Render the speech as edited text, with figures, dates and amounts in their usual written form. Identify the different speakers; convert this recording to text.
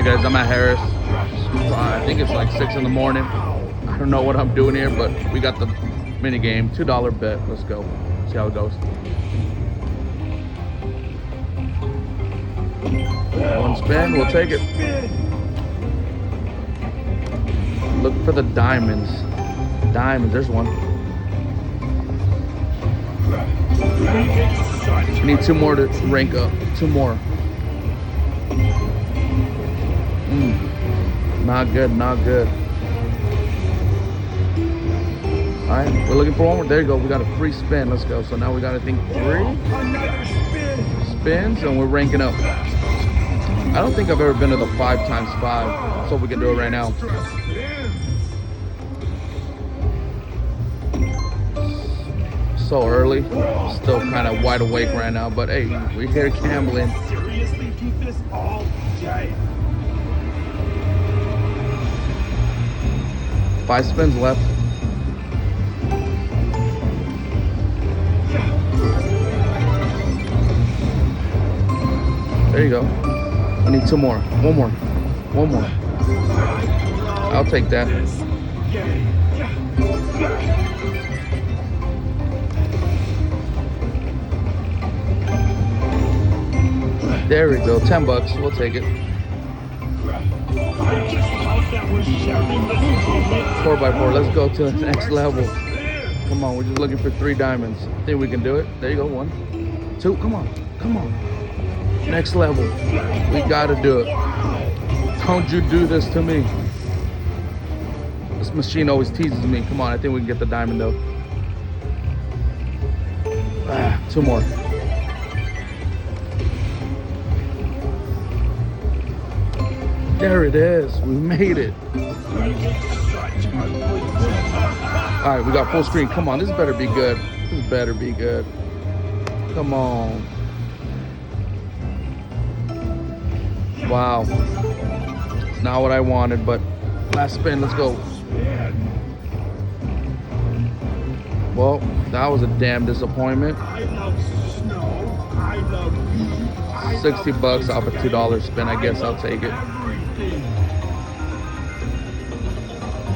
Speaker 1: guys, I'm at Harris. I think it's like 6 in the morning. I don't know what I'm doing here, but we got the mini game, $2 bet. Let's go. See how it goes. One spin, we'll take it. Look for the diamonds. Diamonds, there's one. We need 2 more to rank up. 2 more. Not good, not good. Alright, we're looking for one more. There you go. We got a free spin. Let's go. So now we got, I think, 3 spins and we're ranking up. I don't think I've ever been to the 5 times 5. So we can do it right now. So early. Still kind of wide awake right now. But hey, we're here gambling.
Speaker 2: Seriously do this all day.
Speaker 1: 5 spins left. There you go. I need 2 more. 1 more. 1 more. I'll take that. There we go. $10. We'll take it. 4x4. Let's go to the next level. Come on. We're just looking for 3 diamonds. Think we can do it? There you go. 1, 2. Come on. Come on. Next level. We gotta do it. Don't you do this to me. This machine always teases me. Come on, I think we can get the diamond though. 2 more. There it is. We made it. Alright, we got full screen. Come on, this better be good. This better be good. Come on. Wow. Not what I wanted, but last spin, let's go. Well, that was a damn disappointment.
Speaker 2: I love snow. I love you.
Speaker 1: $60 off a $2 spin. I guess I'll take it.
Speaker 2: Everything.